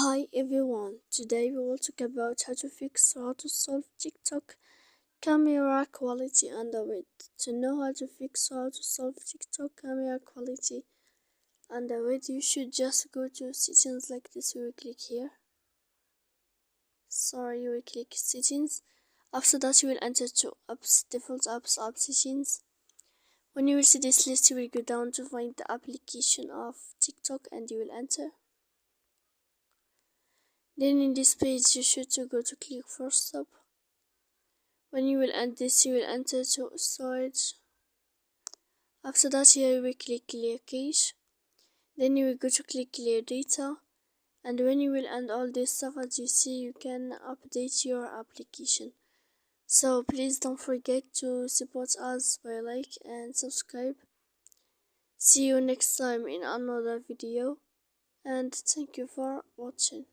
Hi everyone, today we will talk about how to solve TikTok camera quality underweight. To know how to solve TikTok camera quality underweight, you should just go to settings like this. We will click here. You will click settings. After that you will enter to apps, default apps, app settings. When you will see this list, you will go down to find the application of TikTok and you will enter. Then in this page you should to go to click for stop. When you will end this, you will enter to storage. After that here you will click clear cache. Then you will go to click clear data. And when you will end all this stuff, as you see, you can update your application. So please don't forget to support us by like and subscribe. See you next time in another video, and thank you for watching.